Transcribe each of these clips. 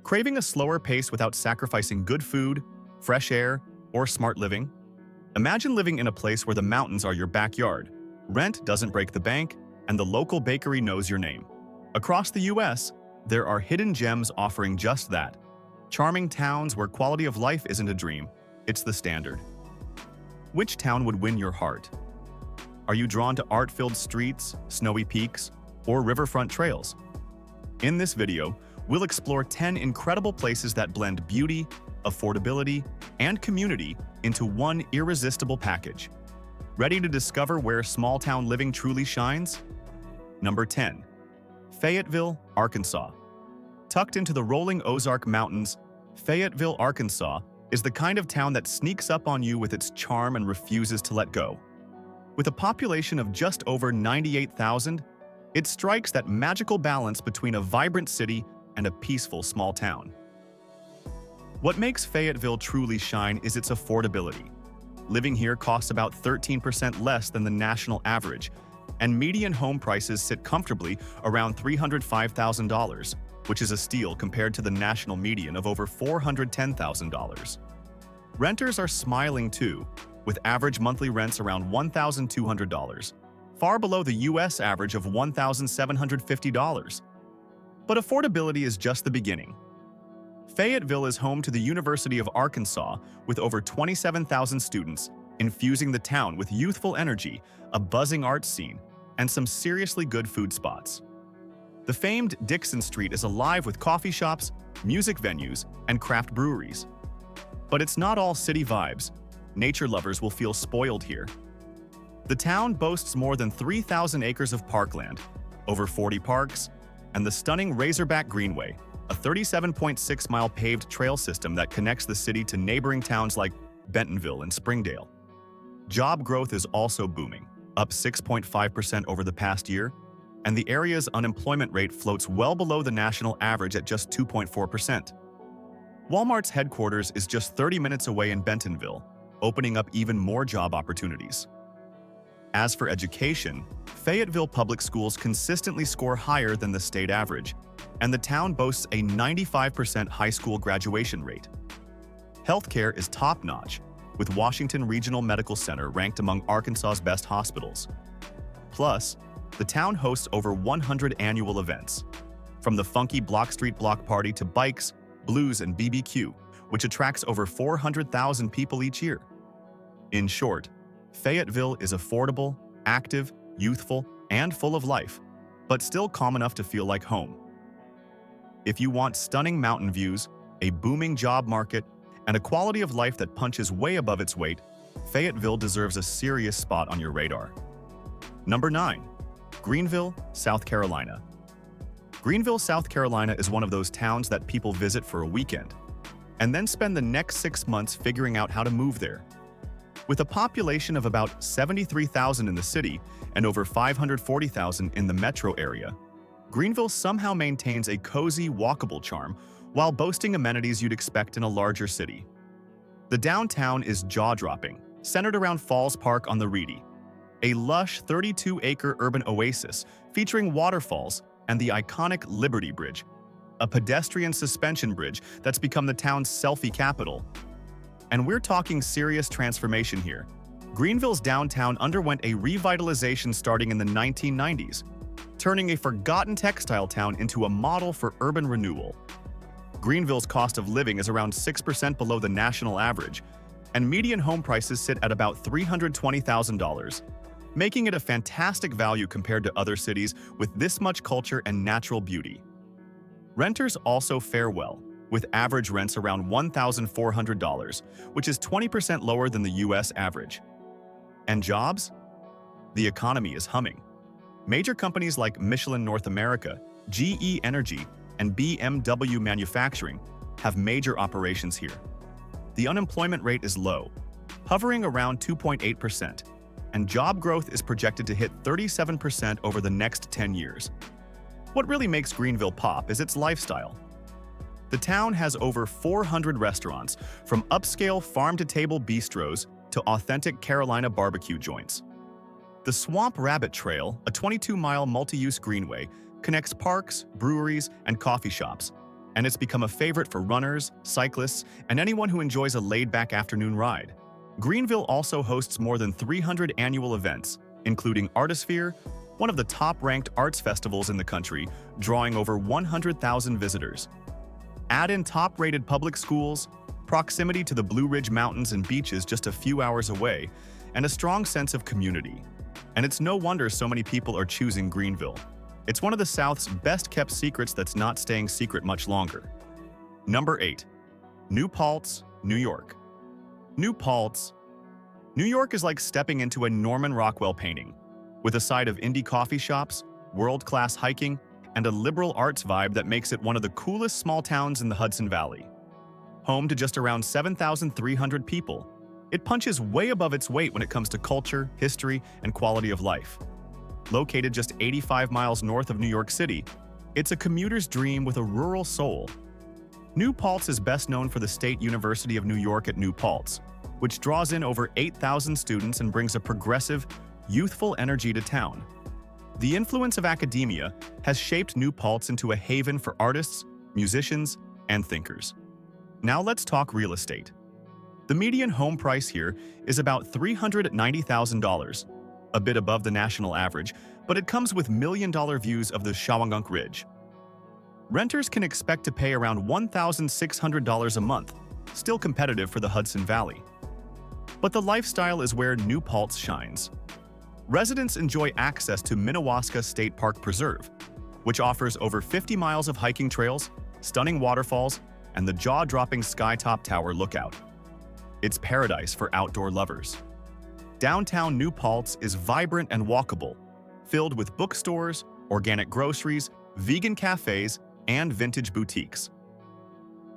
Craving a slower pace without sacrificing good food, fresh air, or smart living? Imagine living in a place where the mountains are your backyard, rent doesn't break the bank, and the local bakery knows your name. Across the US, there are hidden gems offering just that. Charming towns where quality of life isn't a dream, it's the standard. Which town would win your heart? Are you drawn to art-filled streets, snowy peaks, or riverfront trails? In this video, we'll explore 10 incredible places that blend beauty, affordability, and community into one irresistible package. Ready to discover where small-town living truly shines? Number 10. Fayetteville, Arkansas. Tucked into the rolling Ozark Mountains, Fayetteville, Arkansas is the kind of town that sneaks up on you with its charm and refuses to let go. With a population of just over 98,000, it strikes that magical balance between a vibrant city and a peaceful small town. What makes Fayetteville truly shine is its affordability. Living here costs about 13% less than the national average, and median home prices sit comfortably around $305,000, which is a steal compared to the national median of over $410,000. Renters are smiling too, with average monthly rents around $1,200, far below the US average of $1,750. But affordability is just the beginning. Fayetteville is home to the University of Arkansas, with over 27,000 students, infusing the town with youthful energy, a buzzing art scene, and some seriously good food spots. The famed Dixon Street is alive with coffee shops, music venues, and craft breweries. But it's not all city vibes. Nature lovers will feel spoiled here. The town boasts more than 3,000 acres of parkland, over 40 parks, and the stunning Razorback Greenway, a 37.6-mile paved trail system that connects the city to neighboring towns like Bentonville and Springdale. Job growth is also booming, up 6.5% over the past year, and the area's unemployment rate floats well below the national average at just 2.4%. Walmart's headquarters is just 30 minutes away in Bentonville, opening up even more job opportunities. As for education, Fayetteville public schools consistently score higher than the state average, and the town boasts a 95% high school graduation rate. Healthcare is top-notch, with Washington Regional Medical Center ranked among Arkansas's best hospitals. Plus, the town hosts over 100 annual events, from the funky Block Street Block Party to bikes, blues, and BBQ, which attracts over 400,000 people each year. In short, Fayetteville is affordable, active, youthful, and full of life, but still calm enough to feel like home. If you want stunning mountain views, a booming job market, and a quality of life that punches way above its weight, Fayetteville deserves a serious spot on your radar. Number 9. Greenville, South Carolina. Greenville, South Carolina is one of those towns that people visit for a weekend, and then spend the next 6 months figuring out how to move there. With a population of about 73,000 in the city and over 540,000 in the metro area, Greenville somehow maintains a cozy, walkable charm while boasting amenities you'd expect in a larger city. The downtown is jaw-dropping, centered around Falls Park on the Reedy, a lush 32-acre urban oasis featuring waterfalls and the iconic Liberty Bridge, a pedestrian suspension bridge that's become the town's selfie capital. And we're talking serious transformation here. Greenville's downtown underwent a revitalization starting in the 1990s, turning a forgotten textile town into a model for urban renewal. Greenville's cost of living is around 6% below the national average, and median home prices sit at about $320,000, making it a fantastic value compared to other cities with this much culture and natural beauty. Renters also fare well, with average rents around $1,400, which is 20% lower than the US average. And jobs? The economy is humming. Major companies like Michelin North America, GE Energy, and BMW Manufacturing have major operations here. The unemployment rate is low, hovering around 2.8%, and job growth is projected to hit 37% over the next 10 years. What really makes Greenville pop is its lifestyle. The town has over 400 restaurants, from upscale farm-to-table bistros to authentic Carolina barbecue joints. The Swamp Rabbit Trail, a 22-mile multi-use greenway, connects parks, breweries, and coffee shops, and it's become a favorite for runners, cyclists, and anyone who enjoys a laid-back afternoon ride. Greenville also hosts more than 300 annual events, including Artisphere, one of the top-ranked arts festivals in the country, drawing over 100,000 visitors. Add in top-rated public schools, proximity to the Blue Ridge Mountains and beaches just a few hours away, and a strong sense of community. And it's no wonder so many people are choosing Greenville. It's one of the South's best-kept secrets that's not staying secret much longer. Number 8. New Paltz, New York. New Paltz. New York is like stepping into a Norman Rockwell painting, with a side of indie coffee shops, world-class hiking, and a liberal arts vibe that makes it one of the coolest small towns in the Hudson Valley. Home to just around 7,300 people, it punches way above its weight when it comes to culture, history, and quality of life. Located just 85 miles north of New York City, it's a commuter's dream with a rural soul. New Paltz is best known for the State University of New York at New Paltz, which draws in over 8,000 students and brings a progressive, youthful energy to town. The influence of academia has shaped New Paltz into a haven for artists, musicians, and thinkers. Now let's talk real estate. The median home price here is about $390,000, a bit above the national average, but it comes with million-dollar views of the Shawangunk Ridge. Renters can expect to pay around $1,600 a month, still competitive for the Hudson Valley. But the lifestyle is where New Paltz shines. Residents enjoy access to Minnewaska State Park Preserve, which offers over 50 miles of hiking trails, stunning waterfalls, and the jaw-dropping Skytop Tower lookout. It's paradise for outdoor lovers. Downtown New Paltz is vibrant and walkable, filled with bookstores, organic groceries, vegan cafes, and vintage boutiques.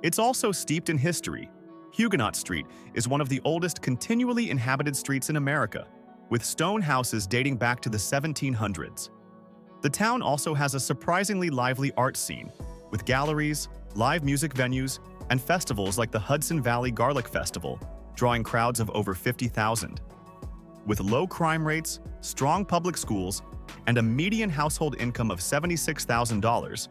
It's also steeped in history. Huguenot Street is one of the oldest continually inhabited streets in America, with stone houses dating back to the 1700s. The town also has a surprisingly lively art scene, with galleries, live music venues, and festivals like the Hudson Valley Garlic Festival, drawing crowds of over 50,000. With low crime rates, strong public schools, and a median household income of $76,000,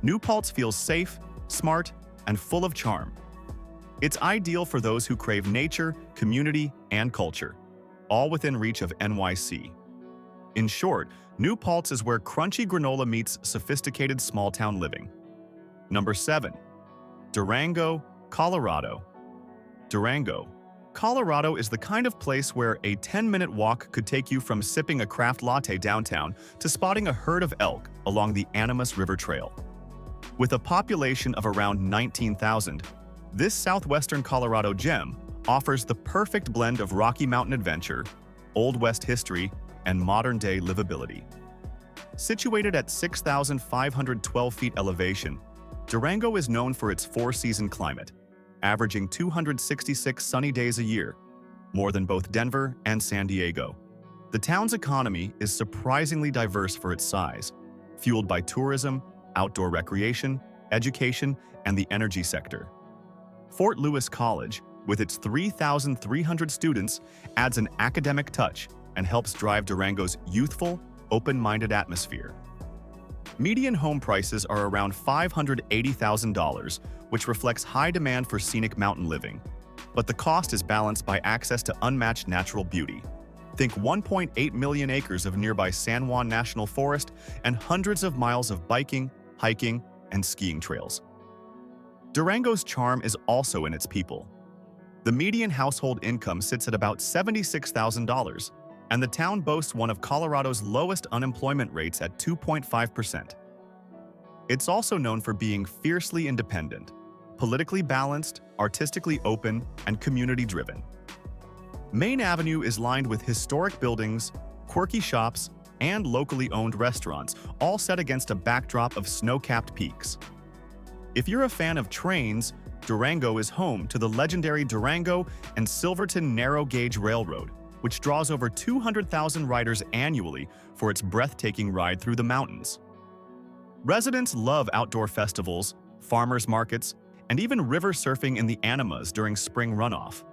New Paltz feels safe, smart, and full of charm. It's ideal for those who crave nature, community, and culture, all within reach of NYC. In short, New Paltz is where crunchy granola meets sophisticated small-town living. Number 7. Durango, Colorado. Durango, Colorado is the kind of place where a 10-minute walk could take you from sipping a craft latte downtown to spotting a herd of elk along the Animas River Trail. With a population of around 19,000, this southwestern Colorado gem offers the perfect blend of Rocky Mountain adventure, Old West history, and modern-day livability. Situated at 6,512 feet elevation, Durango is known for its four-season climate, averaging 266 sunny days a year, more than both Denver and San Diego. The town's economy is surprisingly diverse for its size, fueled by tourism, outdoor recreation, education, and the energy sector. Fort Lewis College, with its 3,300 students, adds an academic touch and helps drive Durango's youthful, open-minded atmosphere. Median home prices are around $580,000, which reflects high demand for scenic mountain living. But the cost is balanced by access to unmatched natural beauty. Think 1.8 million acres of nearby San Juan National Forest and hundreds of miles of biking, hiking, and skiing trails. Durango's charm is also in its people. The median household income sits at about $76,000, and the town boasts one of Colorado's lowest unemployment rates at 2.5%. It's also known for being fiercely independent, politically balanced, artistically open, and community-driven. Main Avenue is lined with historic buildings, quirky shops, and locally owned restaurants, all set against a backdrop of snow-capped peaks. If you're a fan of trains, Durango is home to the legendary Durango and Silverton Narrow Gauge Railroad, which draws over 200,000 riders annually for its breathtaking ride through the mountains. Residents love outdoor festivals, farmers markets, and even river surfing in the Animas during spring runoff.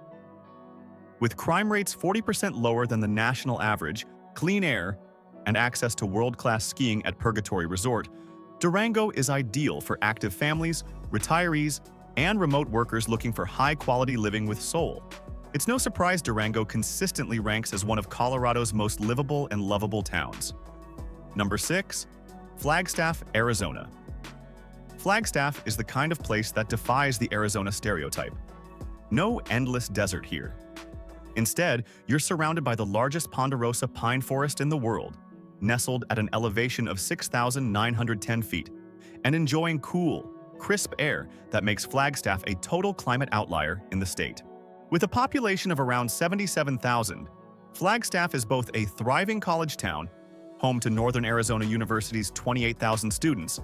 With crime rates 40% lower than the national average, clean air, and access to world-class skiing at Purgatory Resort, Durango is ideal for active families, retirees, and remote workers looking for high-quality living with soul. It's no surprise Durango consistently ranks as one of Colorado's most livable and lovable towns. Number 6. Flagstaff, Arizona. Flagstaff is the kind of place that defies the Arizona stereotype. No endless desert here. Instead, you're surrounded by the largest ponderosa pine forest in the world, nestled at an elevation of 6,910 feet, and enjoying cool, crisp air that makes Flagstaff a total climate outlier in the state. With a population of around 77,000, Flagstaff is both a thriving college town, home to Northern Arizona University's 28,000 students,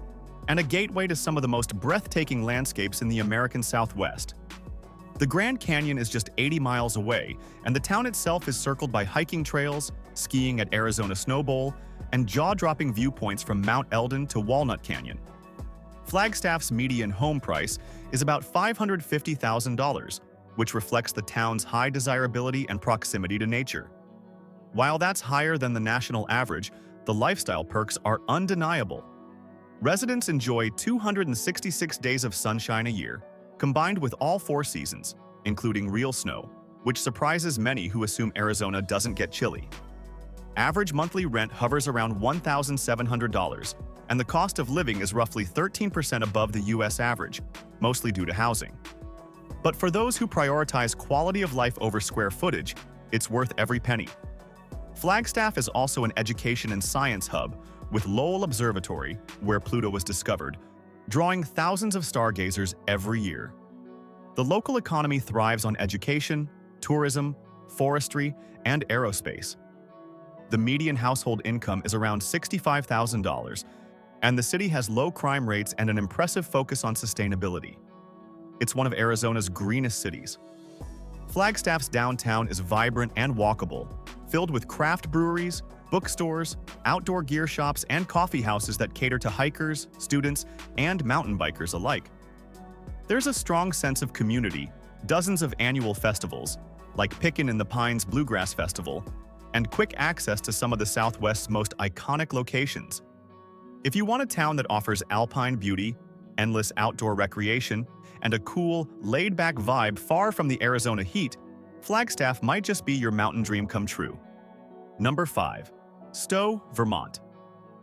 and a gateway to some of the most breathtaking landscapes in the American Southwest. The Grand Canyon is just 80 miles away, and the town itself is circled by hiking trails, skiing at Arizona Snow Bowl, and jaw-dropping viewpoints from Mount Eldon to Walnut Canyon. Flagstaff's median home price is about $550,000, which reflects the town's high desirability and proximity to nature. While that's higher than the national average, the lifestyle perks are undeniable. Residents enjoy 266 days of sunshine a year, combined with all 4 seasons, including real snow, which surprises many who assume Arizona doesn't get chilly. Average monthly rent hovers around $1,700, and the cost of living is roughly 13% above the U.S. average, mostly due to housing. But for those who prioritize quality of life over square footage, it's worth every penny. Flagstaff is also an education and science hub, with Lowell Observatory, where Pluto was discovered, drawing thousands of stargazers every year. The local economy thrives on education, tourism, forestry, and aerospace. The median household income is around $65,000, and the city has low crime rates and an impressive focus on sustainability. It's one of Arizona's greenest cities. Flagstaff's downtown is vibrant and walkable, filled with craft breweries, bookstores, outdoor gear shops, and coffee houses that cater to hikers, students, and mountain bikers alike. There's a strong sense of community, dozens of annual festivals, like Pickin' in the Pines Bluegrass Festival, and quick access to some of the Southwest's most iconic locations. If you want a town that offers alpine beauty, endless outdoor recreation, and a cool, laid-back vibe far from the Arizona heat, Flagstaff might just be your mountain dream come true. Number 5. Stowe, Vermont.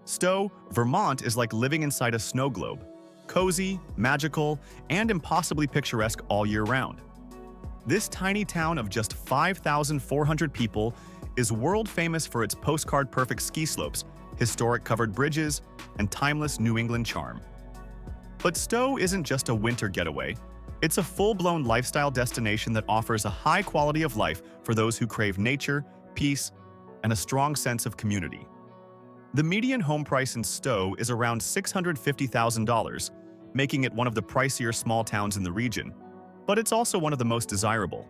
Stowe, Vermont is like living inside a snow globe, cozy, magical, and impossibly picturesque all year round. This tiny town of just 5,400 people is world-famous for its postcard-perfect ski slopes, historic covered bridges, and timeless New England charm. But Stowe isn't just a winter getaway. It's a full-blown lifestyle destination that offers a high quality of life for those who crave nature, peace, and a strong sense of community. The median home price in Stowe is around $650,000, making it one of the pricier small towns in the region, but it's also one of the most desirable.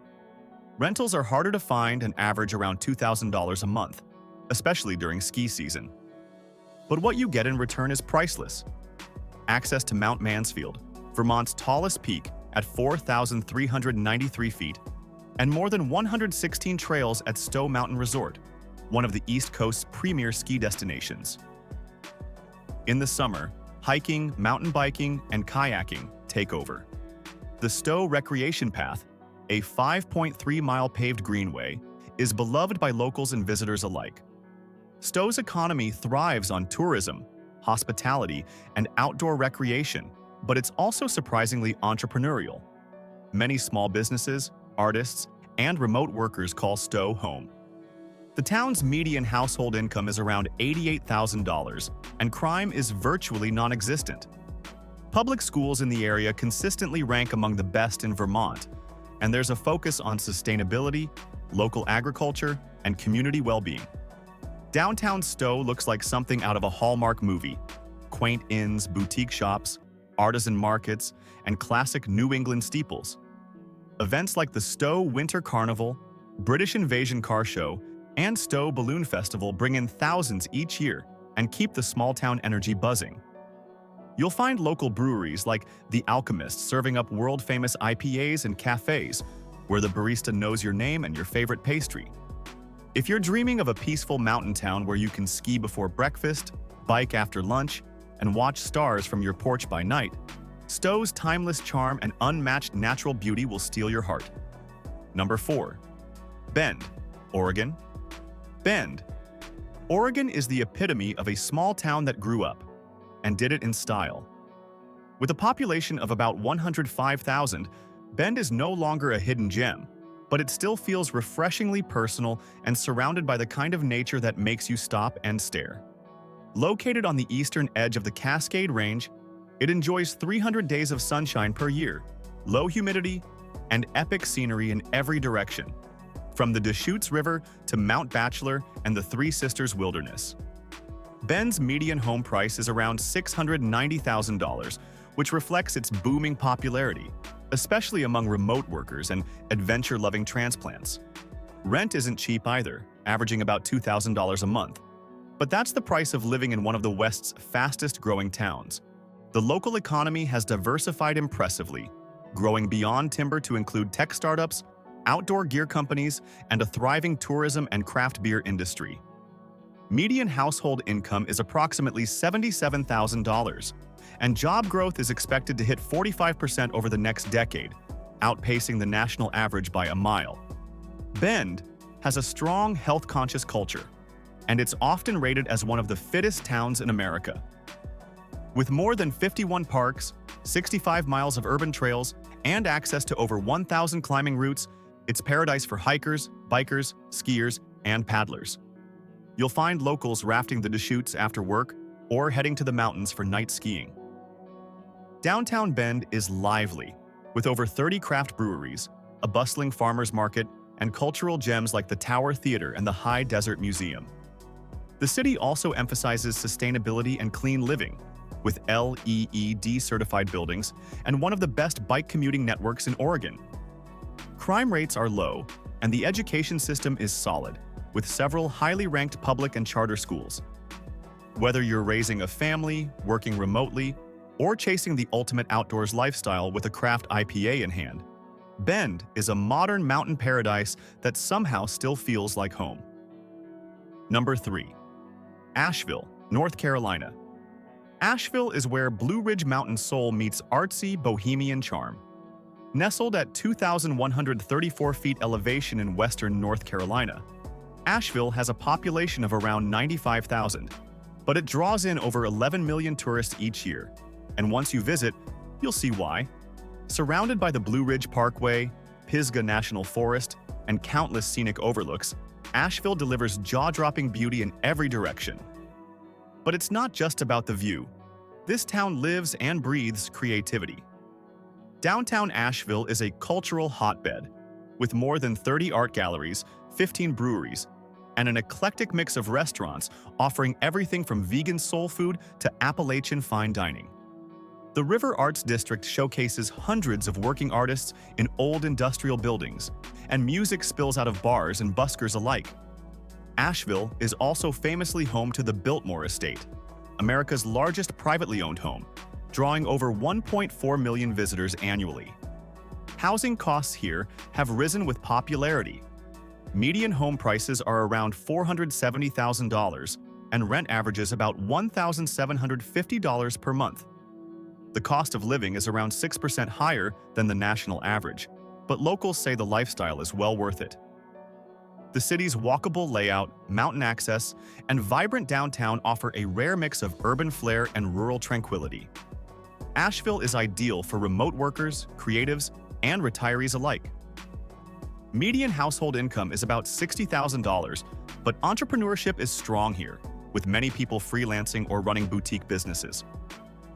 Rentals are harder to find and average around $2,000 a month, especially during ski season. But what you get in return is priceless. Access to Mount Mansfield, Vermont's tallest peak at 4,393 feet, and more than 116 trails at Stowe Mountain Resort, one of the East Coast's premier ski destinations. In the summer, hiking, mountain biking, and kayaking take over. The Stowe Recreation Path, a 5.3-mile paved greenway, is beloved by locals and visitors alike. Stowe's economy thrives on tourism, hospitality, and outdoor recreation, but it's also surprisingly entrepreneurial. Many small businesses, artists, and remote workers call Stowe home. The town's median household income is around $88,000, and crime is virtually non-existent. Public schools in the area consistently rank among the best in Vermont, and there's a focus on sustainability, local agriculture, and community well-being. Downtown Stowe looks like something out of a Hallmark movie. Quaint inns, boutique shops, artisan markets, and classic New England steeples. Events like the Stowe Winter Carnival, British Invasion Car Show, and Stowe Balloon Festival bring in thousands each year and keep the small-town energy buzzing. You'll find local breweries like The Alchemist serving up world-famous IPAs and cafes, where the barista knows your name and your favorite pastry. If you're dreaming of a peaceful mountain town where you can ski before breakfast, bike after lunch, and watch stars from your porch by night, Stowe's timeless charm and unmatched natural beauty will steal your heart. Number 4. Bend, Oregon. Bend, Oregon is the epitome of a small town that grew up and did it in style. With a population of about 105,000, Bend is no longer a hidden gem, but it still feels refreshingly personal and surrounded by the kind of nature that makes you stop and stare. Located on the eastern edge of the Cascade Range, it enjoys 300 days of sunshine per year, low humidity, and epic scenery in every direction, from the Deschutes River to Mount Bachelor and the Three Sisters Wilderness. Bend's median home price is around $690,000, which reflects its booming popularity, especially among remote workers and adventure-loving transplants. Rent isn't cheap either, averaging about $2,000 a month. But that's the price of living in one of the West's fastest-growing towns. The local economy has diversified impressively, growing beyond timber to include tech startups, outdoor gear companies, and a thriving tourism and craft beer industry. Median household income is approximately $77,000, and job growth is expected to hit 45% over the next decade, outpacing the national average by a mile. Bend has a strong health-conscious culture, and it's often rated as one of the fittest towns in America. With more than 51 parks, 65 miles of urban trails, and access to over 1,000 climbing routes, it's paradise for hikers, bikers, skiers, and paddlers. You'll find locals rafting the Deschutes after work or heading to the mountains for night skiing. Downtown Bend is lively, with over 30 craft breweries, a bustling farmers market, and cultural gems like the Tower Theater and the High Desert Museum. The city also emphasizes sustainability and clean living, with LEED-certified buildings and one of the best bike commuting networks in Oregon. Crime rates are low, and the education system is solid, with several highly ranked public and charter schools. Whether you're raising a family, working remotely, or chasing the ultimate outdoors lifestyle with a craft IPA in hand, Bend is a modern mountain paradise that somehow still feels like home. Number 3. Asheville, North Carolina. Asheville is where Blue Ridge Mountain soul meets artsy, bohemian charm. Nestled at 2,134 feet elevation in western North Carolina, Asheville has a population of around 95,000, but it draws in over 11 million tourists each year. And once you visit, you'll see why. Surrounded by the Blue Ridge Parkway, Pisgah National Forest, and countless scenic overlooks, Asheville delivers jaw-dropping beauty in every direction. But it's not just about the view. This town lives and breathes creativity. Downtown Asheville is a cultural hotbed, with more than 30 art galleries, 15 breweries, and an eclectic mix of restaurants offering everything from vegan soul food to Appalachian fine dining. The River Arts District showcases hundreds of working artists in old industrial buildings, and music spills out of bars and buskers alike. Asheville is also famously home to the Biltmore Estate, America's largest privately owned home, drawing over 1.4 million visitors annually. Housing costs here have risen with popularity. Median home prices are around $470,000, and rent averages about $1,750 per month. The cost of living is around 6% higher than the national average, but locals say the lifestyle is well worth it. The city's walkable layout, mountain access, and vibrant downtown offer a rare mix of urban flair and rural tranquility. Asheville is ideal for remote workers, creatives, and retirees alike. Median household income is about $60,000, but entrepreneurship is strong here, with many people freelancing or running boutique businesses.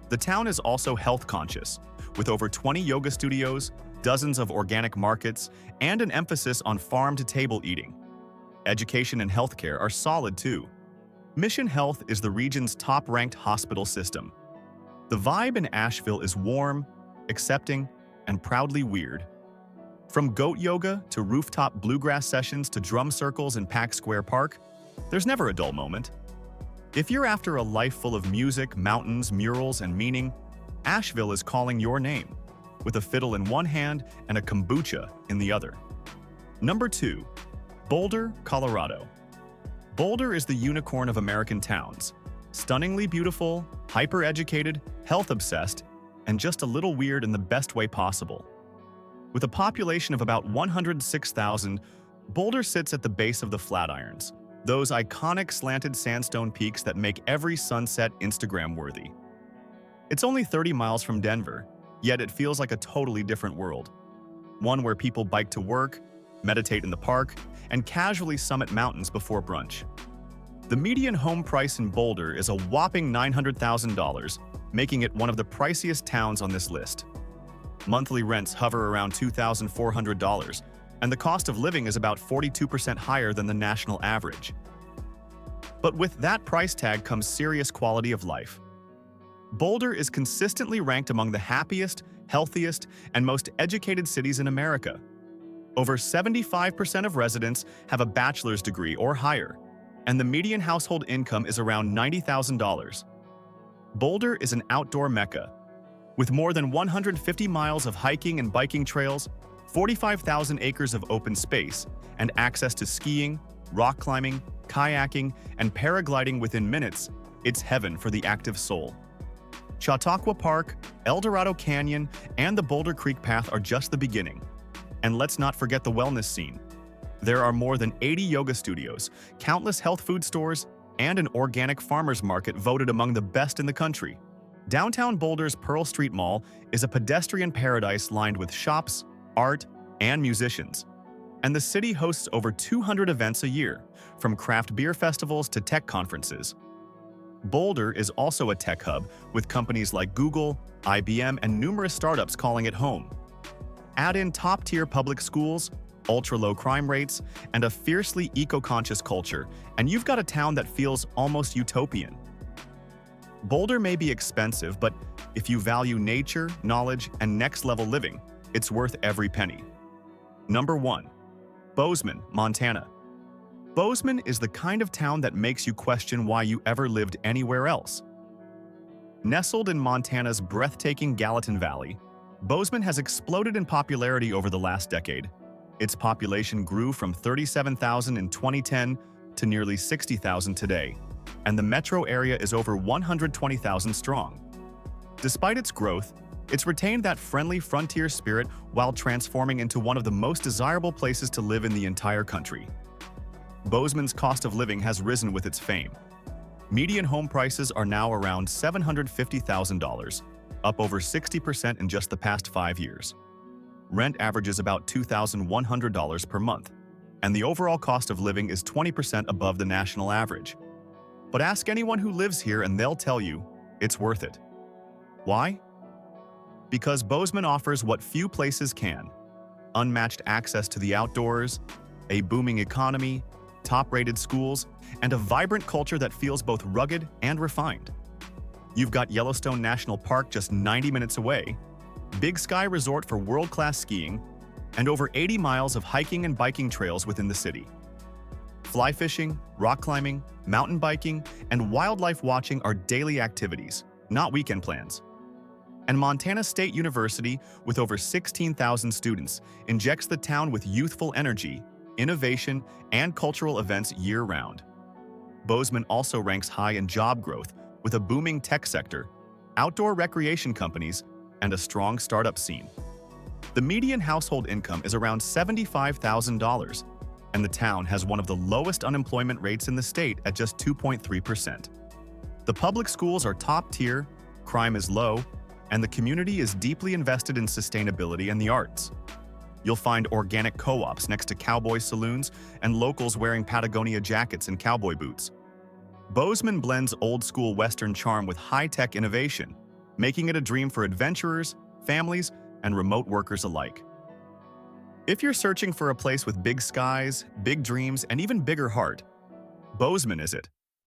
The town is also health-conscious, with over 20 yoga studios, dozens of organic markets, and an emphasis on farm-to-table eating. Education and healthcare are solid too. Mission Health is the region's top-ranked hospital system. The vibe in Asheville is warm, accepting, and proudly weird. From goat yoga to rooftop bluegrass sessions to drum circles in Pack Square Park, there's never a dull moment. If you're after a life full of music, mountains, murals, and meaning, Asheville is calling your name, with a fiddle in one hand and a kombucha in the other. Number 2. Boulder, Colorado. Boulder is the unicorn of American towns. Stunningly beautiful, hyper-educated, health-obsessed, and just a little weird in the best way possible. With a population of about 106,000, Boulder sits at the base of the Flatirons, those iconic slanted sandstone peaks that make every sunset Instagram-worthy. It's only 30 miles from Denver, yet it feels like a totally different world. One where people bike to work, meditate in the park, and casually summit mountains before brunch. The median home price in Boulder is a whopping $900,000, making it one of the priciest towns on this list. Monthly rents hover around $2,400, and the cost of living is about 42% higher than the national average. But with that price tag comes serious quality of life. Boulder is consistently ranked among the happiest, healthiest, and most educated cities in America. Over 75% of residents have a bachelor's degree or higher, and the median household income is around $90,000. Boulder is an outdoor mecca, with more than 150 miles of hiking and biking trails, 45,000 acres of open space, and access to skiing, rock climbing, kayaking, and paragliding within minutes. It's heaven for the active soul. Chautauqua Park, El Dorado Canyon, and the Boulder Creek Path are just the beginning. And let's not forget the wellness scene. There are more than 80 yoga studios, countless health food stores, and an organic farmers market voted among the best in the country. Downtown Boulder's Pearl Street Mall is a pedestrian paradise lined with shops, art, and musicians. And the city hosts over 200 events a year, from craft beer festivals to tech conferences. Boulder is also a tech hub, with companies like Google, IBM, and numerous startups calling it home. Add in top-tier public schools, ultra-low crime rates, and a fiercely eco-conscious culture, and you've got a town that feels almost utopian. Boulder may be expensive, but if you value nature, knowledge, and next-level living, it's worth every penny. Number 1. Bozeman, Montana. Bozeman is the kind of town that makes you question why you ever lived anywhere else. Nestled in Montana's breathtaking Gallatin Valley, Bozeman has exploded in popularity over the last decade. Its population grew from 37,000 in 2010 to nearly 60,000 today, and the metro area is over 120,000 strong. Despite its growth, it's retained that friendly frontier spirit while transforming into one of the most desirable places to live in the entire country. Bozeman's cost of living has risen with its fame. Median home prices are now around $750,000, up over 60% in just the past 5 years. Rent averages about $2,100 per month, and the overall cost of living is 20% above the national average. But ask anyone who lives here and they'll tell you it's worth it. Why? Because Bozeman offers what few places can: unmatched access to the outdoors, a booming economy, top-rated schools, and a vibrant culture that feels both rugged and refined. You've got Yellowstone National Park just 90 minutes away, Big Sky Resort for world-class skiing, and over 80 miles of hiking and biking trails within the city. Fly fishing, rock climbing, mountain biking, and wildlife watching are daily activities, not weekend plans. And Montana State University, with over 16,000 students, injects the town with youthful energy, innovation, and cultural events year-round. Bozeman also ranks high in job growth, with a booming tech sector, outdoor recreation companies, and a strong startup scene. The median household income is around $75,000, and the town has one of the lowest unemployment rates in the state at just 2.3%. The public schools are top-tier, crime is low, and the community is deeply invested in sustainability and the arts. You'll find organic co-ops next to cowboy saloons and locals wearing Patagonia jackets and cowboy boots. Bozeman blends old-school Western charm with high-tech innovation, making it a dream for adventurers, families, and remote workers alike. If you're searching for a place with big skies, big dreams, and even bigger heart, Bozeman is it.